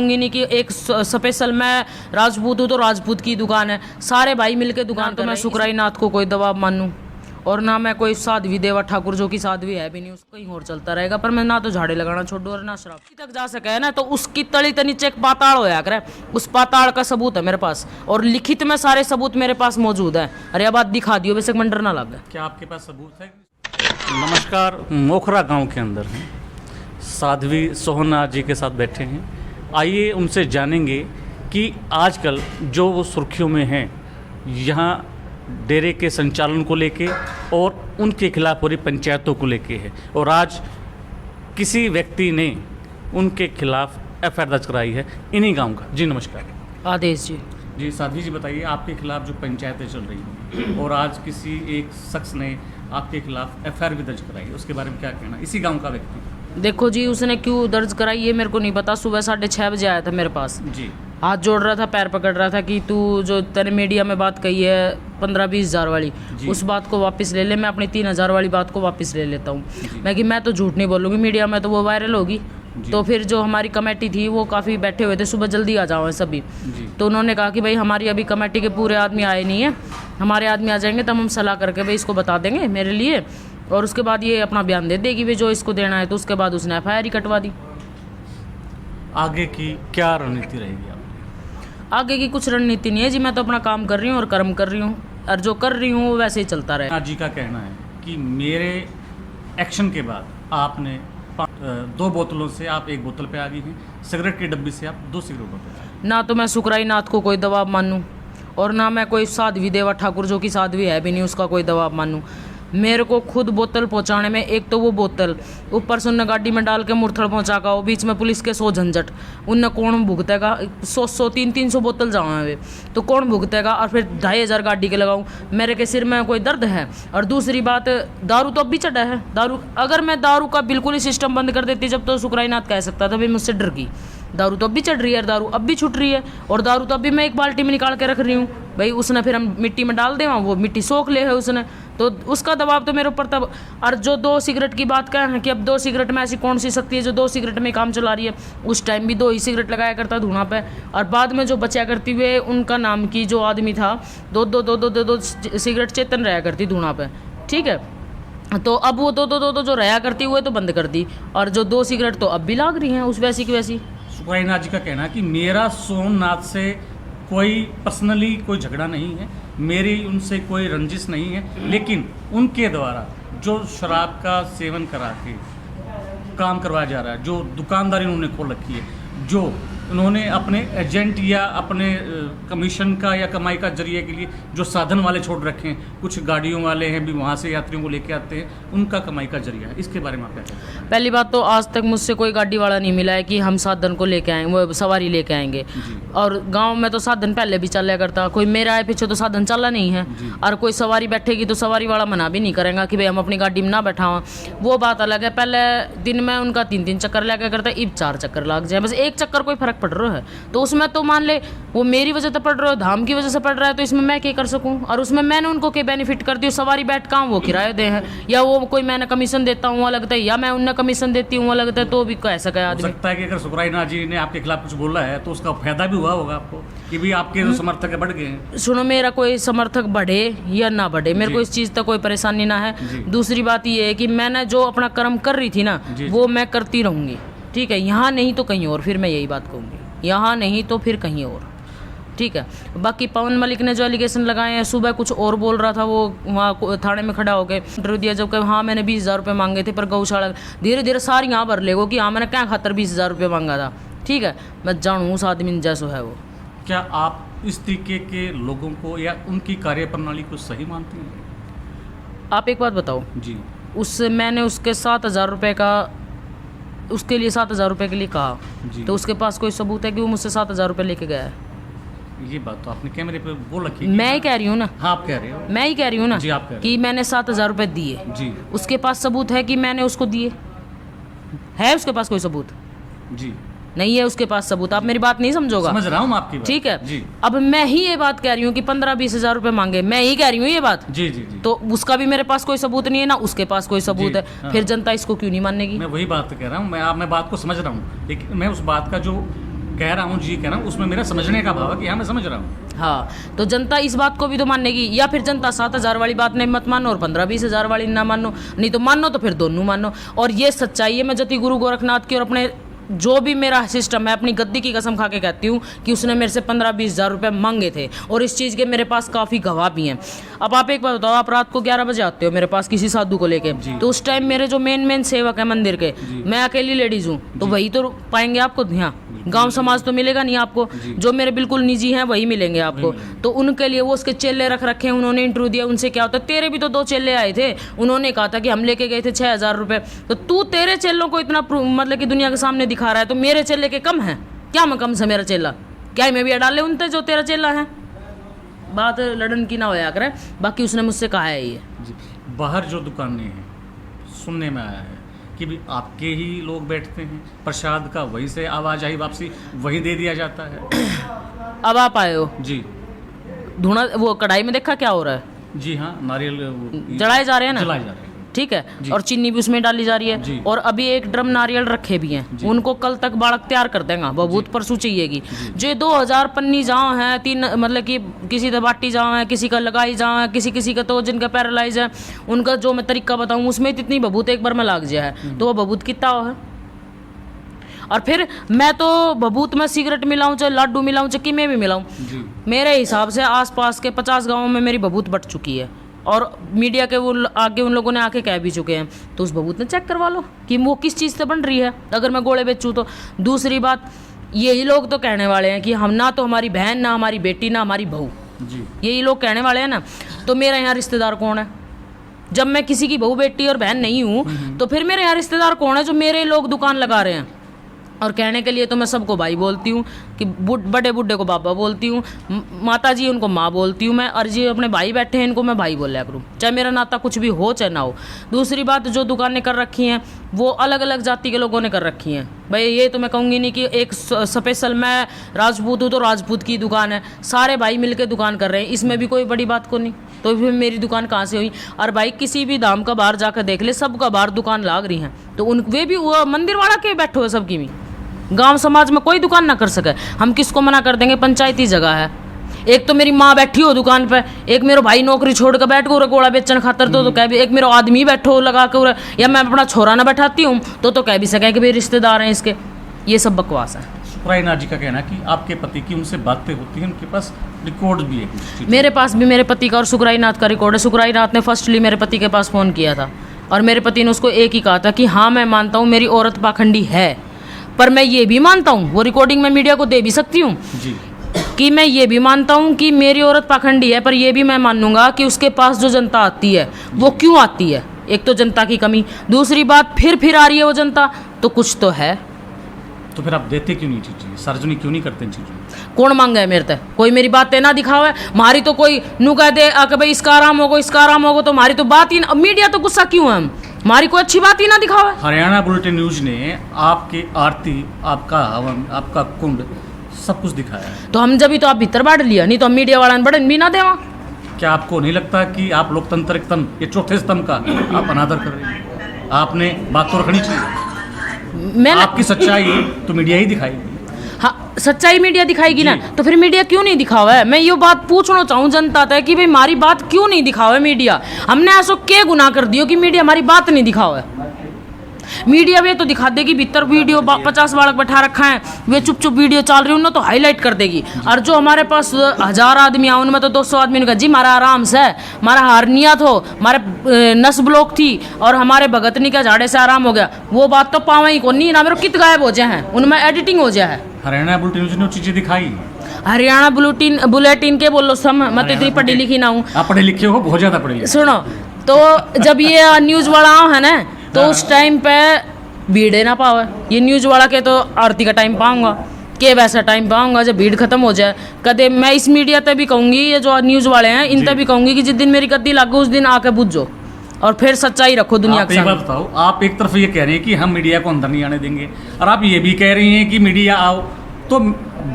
नहीं कि एक स्पेशल मैं राजपूत हूँ तो राजपूत की दुकान है, सारे भाई मिलके दुकान। तो मैं सुकराई नाथ को कोई दबाव मानूं और ना मैं कोई साध्वी देवा ठाकुर जो कि साध्वी है भी नहीं, उसको कहीं और चलता रहेगा। पर मैं ना तो झाड़े लगाना छोड़ू और ना शराब तक जा सके है ना, तो उसकी तली के नीचे एक पाताल होया करे, उस पाताल का सबूत है मेरे पास और लिखित में सारे सबूत मेरे पास मौजूद है। अरे अब बात दिखा दियो, वैसे मंडर ना लग। क्या आपके पास सबूत है? नमस्कार, मोखरा गांव के अंदर हैं, साध्वी सोहना जी के साथ बैठे हैं। आइए उनसे जानेंगे कि आजकल जो वो सुर्खियों में हैं यहाँ डेरे के संचालन को लेके और उनके खिलाफ पूरी पंचायतों को लेके है, और आज किसी व्यक्ति ने उनके खिलाफ एफआईआर दर्ज कराई है इन्हीं गांव का। जी नमस्कार। आदेश जी। जी साध्वी जी, बताइए आपके खिलाफ जो पंचायतें चल रही हैं और आज किसी एक शख्स ने आपके खिलाफ एफआईआर भी दर्ज कराई है, उसके बारे में क्या कहना? इसी गांव का व्यक्ति। देखो जी, उसने क्यों दर्ज कराई ये मेरे को नहीं पता। सुबह 6:30 बजे आया था मेरे पास जी, हाथ जोड़ रहा था, पैर पकड़ रहा था कि तू जो तेरे मीडिया में बात कही है 15-20 हज़ार वाली, उस बात को वापस ले ले, मैं अपनी 3,000 वाली बात को वापस ले लेता हूँ। मैं तो झूठ नहीं बोलूँगी, मीडिया में तो वो वायरल होगी। तो फिर जो हमारी कमेटी थी वो काफ़ी बैठे हुए थे, सुबह जल्दी आ जाओ सभी। तो उन्होंने कहा कि भाई हमारी अभी कमेटी के पूरे आदमी आए नहीं है, हमारे आदमी आ जाएंगे तब हम सलाह करके भाई इसको बता देंगे मेरे लिए, और उसके बाद ये अपना बयान दे देगी भाई जो इसको देना है। तो उसके बाद उसने एफआईआर ही कटवा दी। आगे की क्या रणनीति रहेगी? आगे की कुछ रणनीति नहीं है जी, मैं तो अपना काम कर रही हूँ और कर्म कर रही हूँ, और जो कर रही हूँ वो वैसे ही चलता रहे। जी का कहना है कि मेरे एक्शन के बाद आपने 2 बोतलों से आप 1 बोतल पे आ गई हैं, सिगरेट की डब्बी से आप 2 सिगरेटों पे आ गई। ना तो मैं सुकराई नाथ को कोई दबाव मानूं और ना मैं कोई साध्वी देवा ठाकुर जो कि साध्वी है भी नहीं उसका कोई दबाव मानूं। मेरे को खुद बोतल पहुंचाने में, एक तो वो बोतल ऊपर से उनने गाड़ी में डाल के मुरथड़ पहुंचा का, वो बीच में पुलिस के 100 झंझट, उनने कौन भुगतेगा? 100 300 बोतल जाऊँ वे तो कौन भुगतेगा? और फिर 2,500 गाड़ी के लगाऊं, मेरे के सिर में कोई दर्द है? और दूसरी बात, दारू तो अब भी चढ़ा है। दारू अगर मैं दारू का बिल्कुल ही सिस्टम बंद कर देती जब तो सुकराई नाथ कह सकता था भाई मुझसे डर गई। दारू तो अब भी चढ़ रही है, दारू अब भी छूट रही है, और दारू तो अभी मैं एक बाल्टी में निकाल के रख रही हूँ भाई। उसने फिर हम मिट्टी में डाल दे, वो मिट्टी सोख ले है उसने, तो उसका दबाव तो मेरे ऊपर तब। और जो 2 सिगरेट की बात कह है कि अब 2 सिगरेट में ऐसी कौन सी शक्ति है जो 2 सिगरेट में काम चला रही है? उस टाइम भी 2 ही सिगरेट लगाया करता धुआं पे, और बाद में जो बचा करती हुए उनका नाम की जो आदमी था, 2 सिगरेट चेतन रहा करती धुआं पे, ठीक है। तो अब वो 2 जो रहा करती हुए तो बंद कर दी, और जो 2 सिगरेट तो अब भी लाग रही हैं उस वैसी की वैसी। सुकराई नाथ जी का कहना है कि मेरा सोमनाथ से कोई पर्सनली कोई झगड़ा नहीं है, मेरी उनसे कोई रंजिश नहीं है, लेकिन उनके द्वारा जो शराब का सेवन करा के काम करवाया जा रहा है, जो दुकानदारी उन्होंने खोल रखी है, जो उन्होंने अपने एजेंट या अपने कमीशन का या कमाई का जरिए के लिए जो साधन वाले छोड़ रखे हैं, कुछ गाड़ियों वाले हैं भी वहाँ से यात्रियों को लेके आते हैं, उनका कमाई का जरिया है, इसके बारे में आप क्या कहते हैं? पहली बात तो आज तक मुझसे कोई गाड़ी वाला नहीं मिला है कि हम साधन को लेके आएंगे, वो सवारी लेके आएंगे। और गांव में तो साधन पहले भी चला करता, कोई मेरा है पीछे तो साधन चला नहीं है, और कोई सवारी बैठेगी तो सवारी वाला मना भी नहीं करेगा कि भाई हम अपनी गाड़ी में ना बैठाओ, वो बात अलग है। पहले दिन में उनका 3-3 चक्कर लगा करता, अब 4 चक्कर लग जाए, बस 1 चक्कर कोई फर्क पड़ रहा है तो उसमें तो मान ले वो मेरी वजह से पड़ रहा है, धाम की वजह से पड़ रहा है, तो इसमें मैं क्या कर सकूं? और उसमें मैंने उनको क्या बेनिफिट कर दी? सवारी बैठ काम वो किराए दे हैं, या वो कोई मैंने कमीशन देता हूँ लगता है, या मैं उन्हें कमीशन देती हूँ लगता है, तो भी कह सके आदमी। हो सकता है कि अगर सुकराई नाथ जी ने आपके खिलाफ कुछ बोला है तो उसका फायदा भी हुआ होगा आपको कि भी आपके जो समर्थक बढ़ गए हैं। सुनो, मेरा कोई समर्थक बढ़े या ना बढ़े, मेरे को इस चीज़ तक कोई परेशानी ना है। दूसरी बात ये है कि मैंने जो अपना कर्म कर रही थी ना, वो मैं करती रहूँगी, ठीक है। यहाँ नहीं तो कहीं और, फिर मैं यही बात कहूँगी, यहाँ नहीं तो फिर कहीं और, ठीक है। बाकी पवन मलिक ने जो एलिगेशन लगाए हैं, सुबह कुछ और बोल रहा था, वो वहाँ थाने में खड़ा होकर इंटरव्यू दिया, जब कि हाँ मैंने 20,000 रुपये मांगे थे, पर गौशाला धीरे धीरे सारी यहाँ भर लेगो कि हाँ मैंने क्या खातर 20,000 रुपये मांगा था, ठीक है। मैं जानूँ उस आदमी जैसो है वो। क्या आप इस तरीके के लोगों को या उनकी कार्यप्रणाली को सही मानती हैं? आप एक बात बताओ जी, मैंने उसके 7,000 रुपये का, उसके लिए 7,000 रुपये के लिए कहा, तो उसके पास कोई सबूत है कि वो मुझसे 7,000 रुपये लेके गया है? ये बात तो आपने कैमरे पे बोल रखी। मैं ही कह रही हूँ ना। हाँ, आप कह रहे हो। मैं ही कह रही हूँ ना जी, आप कह रहे कि मैंने 7,000 रुपये दिए। जी, उसके पास सबूत है कि मैंने उसको दिए? है उसके पास कोई सबूत? जी नहीं है उसके पास सबूत। आप मेरी बात नहीं समझोगा। समझ रहा हूँ आपकी बात। ठीक है जी। अब मैं ही ये बात कह रही हूँ कि 15-20 हज़ार रुपये मांगे, मैं ही कह रही हूँ ये बात। जी जी जी। तो उसका भी मेरे पास कोई सबूत नहीं है, ना उसके पास कोई सबूत है। हाँ। फिर जनता इसको क्यों नहीं मानेगी? मैं वही बात कह रहा हूँ, मैं बात को समझ रहा हूँ, लेकिन मैं उस बात का जो कह रहा हूँ, जी कह रहा हूँ, उसमें मेरा समझने का भाव है कि हाँ मैं समझ रहा हूँ। हाँ, तो जनता इस बात को भी तो मानेगी, या फिर जनता 7,000 वाली बात नहीं मत मानो और 15-20 हज़ार वाली ना मानो, नहीं तो मानो तो फिर दोनों मानो। और ये सच्चाई है, मैं जति गुरु गोरखनाथ की और अपने जो भी मेरा सिस्टम है, अपनी गद्दी की कसम खा के कहती हूँ कि उसने मेरे से 15-20 हज़ार रुपये मांगे थे, और इस चीज़ के मेरे पास काफ़ी गवाह भी हैं। अब आप एक बात बताओ, आप रात को 11 बजे आते हो मेरे पास किसी साधु को लेके, तो उस टाइम मेरे जो मेन सेवक है मंदिर के, मैं अकेली लेडीज़ हूँ, तो वही तो पाएंगे आपको यहाँ। गांव समाज तो मिलेगा नहीं आपको, जो मेरे बिल्कुल निजी हैं वही मिलेंगे आपको। तो उनके लिए वो उसके चेले रख रखे हैं, उन्होंने इंटरव्यू दिया, उनसे क्या होता है। तेरे भी तो 2 चेले आए थे, उन्होंने कहा था कि हम लेके गए थे 6,000 रुपये, तो तू तेरे चेलों को इतना मतलब कि दुनिया के सामने दिखा रहा है, तो मेरे चेले के कम है क्या? मैं कम से मेरा चेला क्या मैं भी डाले उनते जो तेरा चेला है? बात लड़न की ना होया करे, बाकी उसने मुझसे कहा है ये। बाहर जो दुकानें हैं, सुनने में आया है कि भी आपके ही लोग बैठते हैं, प्रसाद का वहीं से आवाज आई वापसी वहीं दे दिया जाता है। अब आप आए हो जी, धुना वो कढ़ाई में देखा क्या हो रहा है? जी हाँ, नारियल जलाए जा रहे हैं ना, जलाए जा रहे हैं, ठीक है, और चीनी भी उसमें डाली जा रही है, और अभी एक ड्रम नारियल रखे भी हैं, उनको कल तक बाड़क तैयार कर देंगे, बहुत परसों चाहिएगी। जो 2000 पन्नी जाओ हैं, 3 मतलब कि किसी का बाटी जाओ है, किसी का लगाई जाओ है, किसी का तो जिनका पैरालाइज है, उनका जो मैं तरीका बताऊँ उसमें इतनी बबूत एक बार में लाग जाए है, तो वो बबूत कितना है। और फिर मैं तो बबूत में सिगरेट मिलाऊं, चाहे लाडू मिलाऊं, चाहे में भी मिलाऊं, मेरे हिसाब से आसपास के 50 गाँवों में मेरी बबूत बट चुकी है, और मीडिया के वो आगे उन लोगों ने आके कह भी चुके हैं, तो उस बबूत में चेक करवा लो कि वो किस चीज़ से बन रही है, अगर मैं गोले बेचूँ तो। दूसरी बात, यही लोग तो कहने वाले हैं कि हम ना तो हमारी बहन, ना हमारी बेटी, ना हमारी बहू, यही लोग कहने वाले हैं ना। तो मेरा यहाँ रिश्तेदार कौन है? जब मैं किसी की बहू, बेटी और बहन नहीं हूँ, तो फिर मेरे यहाँ रिश्तेदार कौन है जो मेरे लोग दुकान लगा रहे हैं? और कहने के लिए तो मैं सबको भाई बोलती हूँ, कि बड़े बूढ़े को बाबा बोलती हूँ, माता जी उनको माँ बोलती हूँ मैं, और जी अपने भाई बैठे हैं इनको मैं भाई बोल लिया करूँ, चाहे मेरा नाता कुछ भी हो चाहे ना हो। दूसरी बात, जो दुकानें कर रखी हैं वो अलग अलग जाति के लोगों ने कर रखी हैं भाई, ये तो मैं कहूँगी नहीं कि एक स्पेशल मैं राजपूत हूँ तो राजपूत की दुकान है, सारे भाई मिलकर दुकान कर रहे हैं, इसमें भी कोई बड़ी बात को नहीं, तो फिर मेरी दुकान कहाँ से हुई? और भाई किसी भी दाम का बाहर जाकर देख ले, सबका बाहर दुकान लाग रही हैं, तो उन वे भी वो मंदिर वाला के बैठे हुए सबकी भी, गांव समाज में कोई दुकान ना कर सके, हम किसको मना कर देंगे? पंचायती जगह है, एक तो मेरी माँ बैठी हो दुकान पे, एक मेरा भाई नौकरी छोड़ कर बैठ गो गोड़ा बेचन खातर, तो कह भी, एक मेरा आदमी बैठो हो लगा कर, या मैं अपना छोरा ना बैठाती हूँ तो कह भी सकें कि भाई रिश्तेदार हैं इसके। ये सब बकवास है। सुकराइनाथ जी का कहना कि आपके पति की उनसे बातें होती हैं, उनके पास रिकॉर्ड भी है कुछ। मेरे पास भी मेरे पति का और सुकराइनाथ का रिकॉर्ड है। सुकराइनाथ ने फर्स्टली मेरे पति के पास फ़ोन किया था, और मेरे पति ने उसको एक ही कहा था कि हाँ मैं मानता हूँ मेरी औरत पाखंडी है, पर मैं ये भी मानता हूँ, वो रिकॉर्डिंग मैं मीडिया को दे भी सकती हूँ कि मैं ये भी मानता हूँ कि मेरी औरत पाखंडी है, पर ये भी मैं मानूंगा कि उसके पास जो जनता आती है वो क्यों आती है। एक तो जनता की कमी, दूसरी बात फिर आ रही है वो जनता, तो कुछ तो है। तो फिर आप देते क्यों नहीं चीज़ें, सार्वजनिक क्यों नहीं करते इन चीज़ों? कौन मांगा है मेरे तक? कोई मेरी बातें ना दिखावे, मारी तो कोई नू कह दे कि भाई इसका आराम होगा, इसका आराम होगा, तो मारी तो बात ही, मीडिया तो गुस्सा क्यों है? हम हमारी कोई अच्छी बात ही ना दिखावे। हरियाणा बुलेटिन न्यूज ने आपकी आरती, आपका हवन, आपका कुंड सब कुछ दिखाया है, तो हम जब भी तो आप भीतर बांट लिया, नहीं तो हम मीडिया वाला बड़े भी ना देवा। क्या आपको नहीं लगता कि आप लोकतंत्र स्तंभ, ये चौथे स्तंभ का आप अनादर कर रहे हैं? आपने बात तो रखनी चाहिए, आपकी सच्चाई तो मीडिया ही दिखाएगी। हाँ, सच्चाई मीडिया दिखाएगी ना, तो फिर मीडिया क्यों नहीं दिखावा है? मैं ये बात पूछना चाहूँ जनता तक कि भाई हमारी बात क्यों नहीं दिखावा है मीडिया? हमने ऐसा क्या गुनाह कर दियो कि मीडिया हमारी बात नहीं दिखावा है? मीडिया वे तो दिखा देगी भीतर वीडियो 50 बालक बैठा रखा है, वे चुप चुप वीडियो चल रही उन्हें तो हाईलाइट कर देगी, और जो हमारे पास 1000 आदमी आए उनमें तो 200 आदमी ने कहा जी हमारा आराम से, हमारा हारनिया थो, हमारे नस ब्लॉक थी और हमारे भगतनी का झाड़े से आराम हो गया। वो बात तो पावा ही को नहीं ना, मेरे कित गायब हो जाए हैं, उनमें एडिटिंग हो जाए है। हरियाणा बुलेटिन न्यूज ने चीजें दिखाई। हरियाणा बुलेटिन के बोलो सम, मैं तो इतनी पढ़ी लिखी ना हूँ। आप पढ़े लिखे हो, बहुत ज्यादा पढ़े लिखे। सुनो, तो जब ये न्यूज वाला है ना, तो उस टाइम पे भीड़ ना पावे, ये न्यूज वाला के तो आरती का टाइम पाऊंगा के वैसा टाइम पाऊंगा जब भीड़ खत्म हो जाए। कदे मैं इस मीडिया तक भी कहूंगी, ये जो न्यूज वाले हैं इन तक भी कहूंगी कि जिस दिन मेरी गद्दी लागू उस दिन आके बुझो और फिर सच्चाई रखो दुनिया के सामने। बताओ, आप एक तरफ ये कह रहे हैं कि हम मीडिया को अंदर नहीं आने देंगे, और आप ये भी कह रही हैं कि मीडिया आओ, तो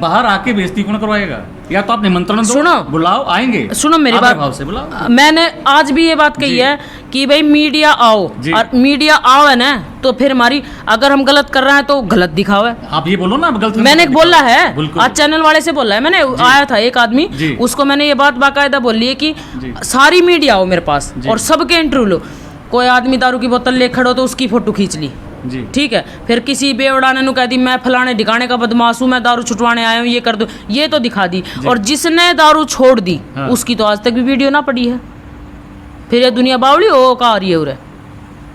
बाहर आके बेइज्जती कौन करवाएगा? या तो आप निमंत्रण दो, सुनो, बुलाओ, आएंगे। सुनो मेरी आदर बात, भाव से बुलाओ। मैंने आज भी ये बात कही है कि भाई मीडिया आओ, और मीडिया आओ है ना, तो फिर हमारी, अगर हम गलत कर रहे हैं तो गलत दिखाओ है। आप ये बोलो ना, आप गलत मैंने बोला है, बिल्कुल। आज चैनल वाले से बोला है मैंने, आया था एक आदमी, उसको मैंने ये बात बाकायदा बोली है कि सारी मीडिया आओ मेरे पास और सबके इंटरव्यू लो। कोई आदमी दारू की बोतल ले खड़ो तो उसकी फोटो खींच ली, ठीक है, फिर किसी बेवड़ाने नु कह दी मैं फलाने ठिकाने का बदमाश हूं, मैं दारू छुटवाने आया हूं, ये कर दो, ये तो दिखा दी। और जिसने दारू छोड़ दी उसकी तो आज तक भी वीडियो ना पड़ी है। फिर ये दुनिया बावली हो का आ रही है, उरे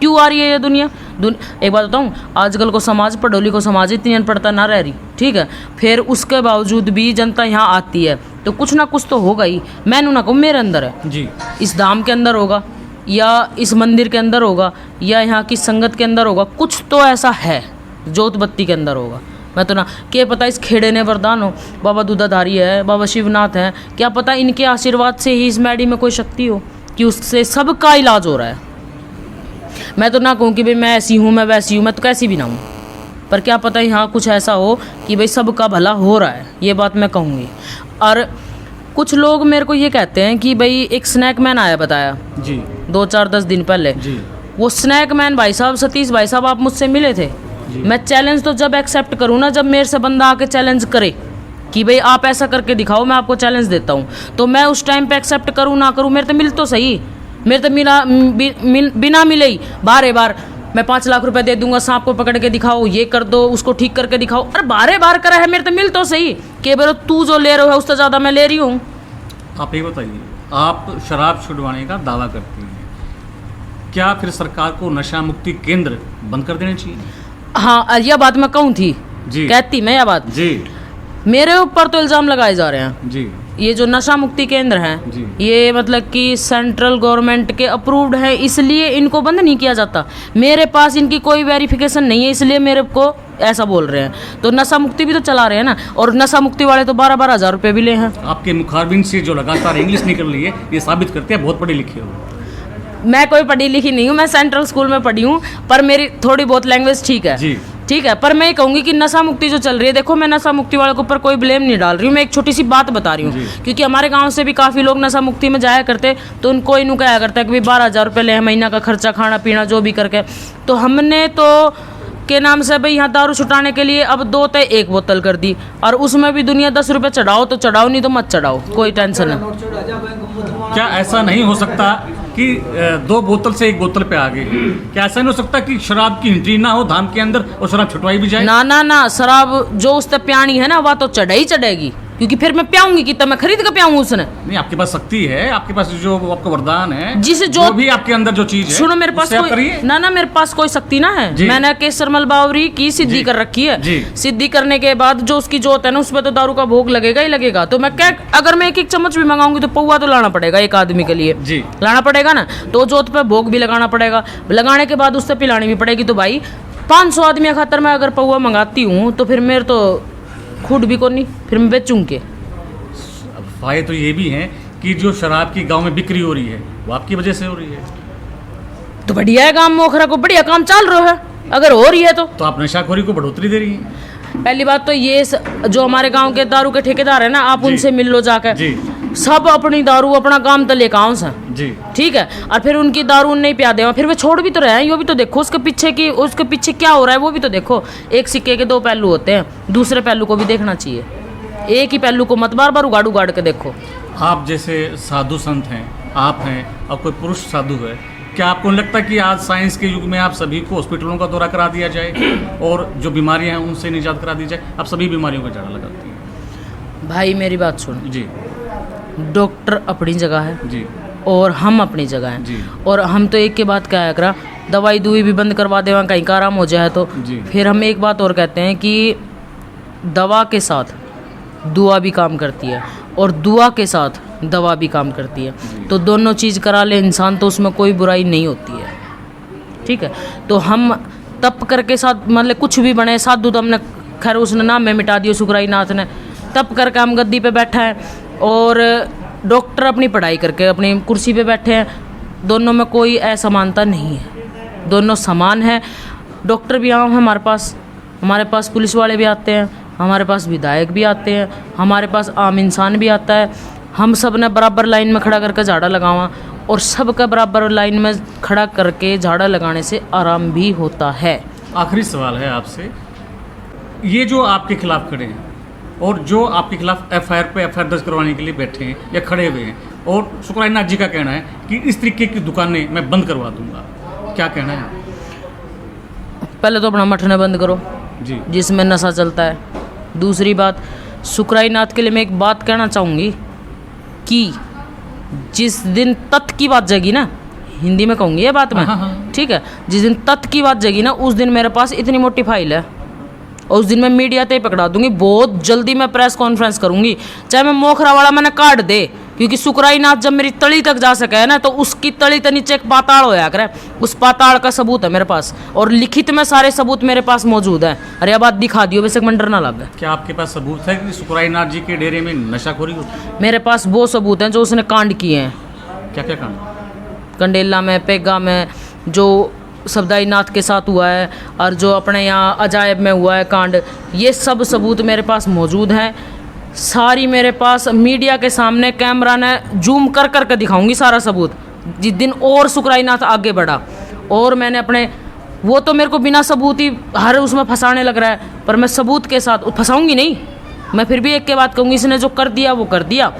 क्यों आ रही है ये दुनिया? एक बात बताऊं, आजकल को समाज, पढ़ोली को समाज इतनी अनपढ़ता ना रह रही, ठीक है, फिर उसके बावजूद भी जनता यहाँ आती है तो कुछ ना कुछ तो होगा ही। मैनू ना कहूँ मेरे अंदर है जी, इस धाम के अंदर होगा या इस मंदिर के अंदर होगा या यहाँ की संगत के अंदर होगा, कुछ तो ऐसा है, जोत बत्ती के अंदर होगा। मैं तो ना, क्या पता इस खेड़े ने वरदान हो, बाबा दूधाधारी है, बाबा शिवनाथ है, क्या पता इनके आशीर्वाद से ही इस मैडी में कोई शक्ति हो कि उससे सबका इलाज हो रहा है। मैं तो ना कहूँ कि भाई मैं ऐसी हूँ, मैं वैसी हूँ, मैं तो कैसी भी ना हूँ, पर क्या पता यहाँ कुछ ऐसा हो कि भाई सबका भला हो रहा है, ये बात मैं कहूँगी। और कुछ लोग मेरे को ये कहते हैं कि भाई एक स्नैक मैन आया, बताया जी 2-4-10 दिन पहले जी। वो स्नैक मैन भाई साहब, सतीश भाई साहब, आप मुझसे मिले थे। मैं चैलेंज तो जब एक्सेप्ट करूँ ना, जब मेरे से बंदा आके चैलेंज करे कि भाई आप ऐसा करके दिखाओ, मैं आपको चैलेंज देता हूँ, तो मैं उस टाइम पे एक्सेप्ट करूँ ना करूँ, मेरे तो मिल तो सही, मेरे तो बिना मिले ही बारे बार मैं 5 लाख रुपए दे दूंगा, सांप को पकड़ के दिखाओ, ये कर दो, उसको ठीक करके दिखाओ। अरे बारे बार करा है, मेरे तो मिल तो सही, के बोलो तू जो ले रहे हो उससे ज़्यादा मैं ले रही हूँ। आप ये बताइए, आप शराब छुड़वाने का दावा करती हैं, क्या फिर सरकार को नशा मुक्ति केंद्र बंद कर देने चाहिए? हाँ, यह बात मैं कहूँ थी जी, कहती मैं यह बात जी, मेरे ऊपर तो इल्ज़ाम लगाए जा रहे हैं जी। ये जो नशा मुक्ति केंद्र हैं, ये मतलब कि सेंट्रल गवर्नमेंट के अप्रूव्ड है, इसलिए इनको बंद नहीं किया जाता। मेरे पास इनकी कोई वेरिफिकेशन नहीं है, इसलिए मेरे को ऐसा बोल रहे हैं। तो नशा मुक्ति भी तो चला रहे हैं ना, और नशा मुक्ति वाले तो 12-12 हज़ार रुपये भी ले हैं। आपके मुखारबिन से जो लगातार इंग्लिश निकल रही है, ये साबित करते हैं बहुत पढ़े लिखे हो। मैं कोई पढ़ी लिखी नहीं हूँ, मैं सेंट्रल स्कूल में पढ़ी हूँ, पर मेरी थोड़ी बहुत लैंग्वेज ठीक है जी, ठीक है। पर मैं ये कहूँगी कि नशा मुक्ति जो चल रही है, देखो मैं नशा मुक्ति वालों के ऊपर कोई ब्लेम नहीं डाल रही हूँ, मैं एक छोटी सी बात बता रही हूँ, क्योंकि हमारे गांव से भी काफ़ी लोग नशा मुक्ति में जाया करते, तो उनको इन्हों कहा करता है कि भाई 12,000 रुपये ले, महीना का खर्चा, खाना पीना जो भी करके। तो हमने तो के नाम से भाई यहाँ दारू छुटाने के लिए अब 2 तय 1 बोतल कर दी, और उसमें भी दुनिया 10 रुपये चढ़ाओ तो चढ़ाओ, नहीं तो मत चढ़ाओ, कोई टेंशन नहीं। क्या ऐसा नहीं हो सकता कि 2 बोतल से 1 बोतल पे आ गए? क्या ऐसा नहीं हो सकता कि शराब की एंट्री ना हो धाम के अंदर और शराब छुटवाई भी जाए? ना ना ना, शराब जो उस तक प्यानी है ना, वह तो चढ़ा ही चढ़ेगी, क्योंकि फिर मैं प्याऊंगी कि तब मैं खरीद कर प्याऊंगा उसने। नहीं, आपके पास शक्ति है, आपके पास जो आपका वरदान है, जिसे जो भी आपके अंदर जो चीज है, सुनो मेरे पास कोई ना मेरे पास कोई शक्ति ना है। मैंने केसरमल बावरी की सिद्धि कर रखी है, सिद्धि करने के बाद जो उसकी जोत है ना, उसमें तो दारू का भोग लगेगा ही लगेगा। तो मैं क्या, अगर मैं 1-1 चम्मच भी मंगाऊंगी तो पौवा तो लाना पड़ेगा, एक आदमी के लिए जी लाना पड़ेगा ना, तो जोत पे भोग भी लगाना पड़ेगा, लगाने के बाद उससे पिलानी भी पड़ेगी। तो भाई 500 आदमी खातर मैं अगर पौवा मंगाती हूँ तो फिर मेरे तो खुद भी को नहीं, फिर मैं बेचूं के। फायदे तो ये भी हैं कि जो शराब की गांव में बिक्री हो रही है वो आपकी वजह से हो रही है, तो बढ़िया है, गांव मोखरा को बढ़िया काम चल रहा है, अगर हो रही है तो आप नशाखोरी को बढ़ोतरी दे रही हैं। पहली बात तो ये जो हमारे गांव के दारू के ठेकेदार है ना, आप उनसे मिल लो जाकर, सब अपनी दारू अपना काम तो लेकर आओ सा जी, ठीक है, और फिर उनकी दारू नहीं पिया देवा, फिर वे छोड़ भी तो रहे हैं। ये भी तो देखो उसके पीछे क्या हो रहा है, वो भी तो देखो। एक सिक्के के 2 पहलू होते हैं, दूसरे पहलू को भी देखना चाहिए, एक ही पहलू को मत बार बार उगाड़ के देखो। आप जैसे साधु संत हैं, आप हैं, और कोई पुरुष साधु है, क्या आपको नहीं लगता कि आज साइंस के युग में आप सभी को हॉस्पिटलों का दौरा करा दिया जाए और जो बीमारियां हैं उनसे निजात करा दी जाए? आप सभी बीमारियों का झाड़ा लगाती हैं। भाई मेरी बात सुन जी, डॉक्टर अपनी जगह है जी, और हम अपनी जगह हैं जी, और हम तो एक के बाद क्या करा, दवाई दुई भी बंद करवा देवा, कहीं का आराम हो जाए तो फिर हम एक बात और कहते हैं कि दवा के साथ दुआ भी काम करती है, और दुआ के साथ दवा भी काम करती है, तो दोनों चीज़ करा ले इंसान तो उसमें कोई बुराई नहीं होती है, ठीक है। तो हम तप करके साथ, मतलब कुछ भी बने, साधु तो हमने खैर उसने नाम में मिटा दिया, सुखराई नाथ ने, तप करके हम गद्दी पे बैठा है, और डॉक्टर अपनी पढ़ाई करके अपनी कुर्सी पे बैठे हैं। दोनों में कोई असमानता नहीं है, दोनों समान है। डॉक्टर भी आओ हमारे पास पुलिस वाले भी आते हैं, हमारे पास विधायक भी आते हैं, हमारे पास आम इंसान भी आता है। हम सब ने बराबर लाइन में खड़ा करके झाड़ा लगावा, और सबका बराबर लाइन में खड़ा करके झाड़ा लगाने से आराम भी होता है। आखिरी सवाल है आपसे, ये जो आपके खिलाफ खड़े हैं और जो आपके खिलाफ एफआईआर दर्ज करवाने के लिए बैठे हैं या खड़े हुए हैं, और शुक्राई नाथ जी का कहना है कि इस तरीके की दुकानें मैं बंद करवा दूंगा, क्या कहना है? पहले तो अपना मठने बंद करो जी जिसमें नशा चलता है। दूसरी बात, शुक्राई नाथ के लिए मैं एक बात कहना चाहूँगी कि जिस दिन तथ्य की बात जगी ना, हिंदी में कहूँगी ये बात मैं, ठीक है, जिस दिन तथ्य की बात जगी ना, उस दिन मेरे पास इतनी मोटी फाइल है, और उस दिन मैं मीडिया पे पकड़ा दूंगी। बहुत जल्दी मैं प्रेस कॉन्फ्रेंस करूंगी, चाहे मैं मोखरा वाला मैंने काट दे, क्योंकि शुक्राई नाथ जब मेरी तली तक जा सके है ना, तो उसकी तली के नीचे एक पाताल होया करे, उस पाताल का सबूत है मेरे पास, और लिखित में सारे सबूत मेरे पास मौजूद है। अरे अब बात दिखा दियो, वैसे मंडर ना लग। क्या आपके पास सबूत है कि शुक्राई नाथ जी के डेरे में नशाखोरी होती है? मेरे पास वो सबूत हैं जो उसने कांड किए हैं। क्या क्या कांड? कंडेला में, पेगा में, जो सबदाई नाथ के साथ हुआ है, और जो अपने यहाँ अजायब में हुआ है कांड, ये सब सबूत मेरे पास मौजूद हैं। सारी मेरे पास मीडिया के सामने कैमरा ने जूम कर कर के दिखाऊंगी सारा सबूत, जिस दिन और शुक्राई नाथ आगे बढ़ा। और मैंने अपने, वो तो मेरे को बिना सबूत ही हर उसमें फंसाने लग रहा है, पर मैं सबूत के साथ फंसाऊंगी नहीं, मैं फिर भी एक के बात कहूँगी, इसने जो कर दिया वो कर दिया,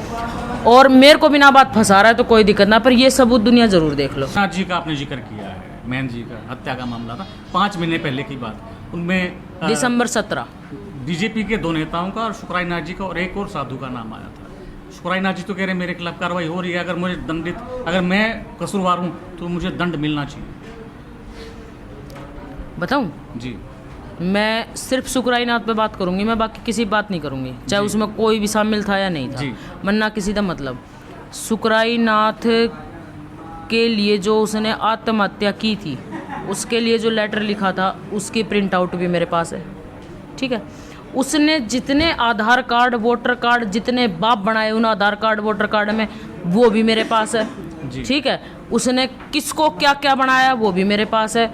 और मेरे को बिना बात फंसा रहा है तो कोई दिक्कत ना, पर ये सबूत दुनिया जरूर देख लो। नाथ जी का आपने जिक्र किया है, मैन जी का हत्या का मामला था 5 महीने पहले की बात, उनमें दिसंबर 17 बीजेपी के 2 नेताओं का और शुक्राई नाथ जी का और एक और साधु का नाम आया था। शुक्राई नाथ जी तो कह रहे हैं मेरे खिलाफ कार्रवाई हो रही है, अगर मैं कसूरवार हूँ तो मुझे दंड मिलना चाहिए। बताऊँ जी, मैं सिर्फ शुक्राई नाथ पे बात करूंगी, मैं बाकी किसी बात नहीं करूंगी, चाहे उसमें कोई भी शामिल था या नहीं था, मन्ना किसी का मतलब। शुक्राई नाथ के लिए जो उसने आत्महत्या की थी, उसके लिए जो लेटर लिखा था, उसकी प्रिंट आउट भी मेरे पास है, ठीक है। उसने जितने आधार कार्ड, वोटर कार्ड, जितने बाप बनाए उन आधार कार्ड, वोटर कार्ड में, वो भी मेरे पास है, ठीक है। उसने किसको क्या क्या बनाया वो भी मेरे पास है।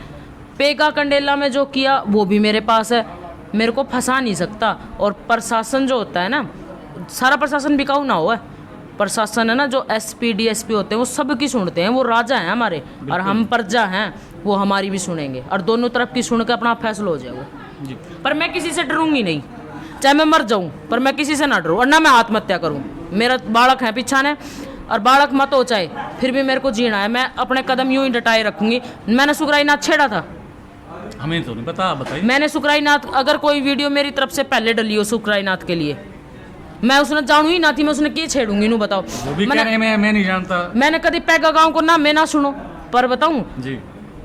पेगा कंडेला में जो किया वो भी मेरे पास है। मेरे को फंसा नहीं सकता। और प्रशासन जो होता है ना, सारा प्रशासन बिकाऊ ना हुआ है, प्रशासन है ना, जो एसपी डीएसपी होते हैं वो सब की सुनते हैं, वो राजा हैं हमारे, और हम प्रजा हैं, वो हमारी भी सुनेंगे, और दोनों तरफ की सुन के अपना फैसला हो जाएगा जी। पर मैं किसी से डरूंगी नहीं, चाहे मैं मर जाऊं, पर मैं किसी से ना डरूं, और ना मैं आत्महत्या करूं। मेरा बालक है पीछाने, और बालक मत हो चाहे, फिर भी मेरे को जीना है। मैं अपने कदम यूं ही डटाए रखूंगी। मैंने शुक्राई नाथ छेड़ा था, हमें तो नहीं पता, बताइए। मैंने शुक्राई नाथ, अगर कोई वीडियो मेरी तरफ से पहले डली हो शुक्राई नाथ के लिए, मैं उसने जानू ही ना थी, मैं उसने क्या छेड़ूंगी नू, बताओ। वो भी कह रहे हैं मैं नहीं जानता। मैंने कभी पैगा गांव को ना, मैं ना सुनो, पर बताऊं जी,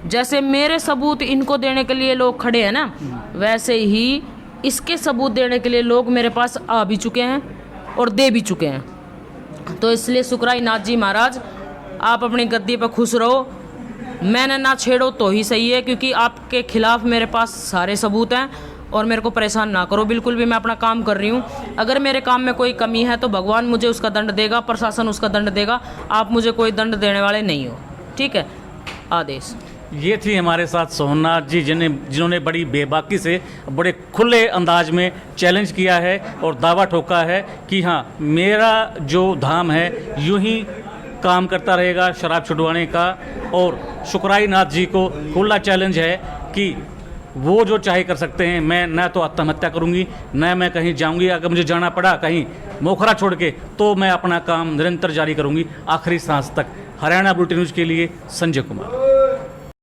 जैसे मेरे सबूत इनको देने के लिए लोग खड़े हैं ना, वैसे ही इसके सबूत देने के लिए लोग मेरे पास आ भी चुके हैं और दे भी चुके हैं। तो इसलिए शुक्राई नाथ जी महाराज, आप अपनी गद्दी पर खुश रहो, मैंने ना छेड़ो तो ही सही है, क्योंकि आपके खिलाफ मेरे पास सारे सबूत हैं, और मेरे को परेशान ना करो बिल्कुल भी। मैं अपना काम कर रही हूँ, अगर मेरे काम में कोई कमी है तो भगवान मुझे उसका दंड देगा, प्रशासन उसका दंड देगा, आप मुझे कोई दंड देने वाले नहीं हो, ठीक है। आदेश। ये थी हमारे साथ सोमनाथ जी, जिन्होंने बड़ी बेबाकी से, बड़े खुले अंदाज में चैलेंज किया है और दावा ठोका है कि हाँ, मेरा जो धाम है यूं ही काम करता रहेगा शराब छुड़वाने का। और शुक्राई नाथ जी को खुला चैलेंज है कि वो जो चाहे कर सकते हैं, मैं न तो आत्महत्या करूंगी, न मैं कहीं जाऊंगी, अगर मुझे जाना पड़ा कहीं मोखरा छोड़ के, तो मैं अपना काम निरंतर जारी करूंगी आखिरी सांस तक। हरियाणा बुलेटिन न्यूज़ के लिए संजय कुमार।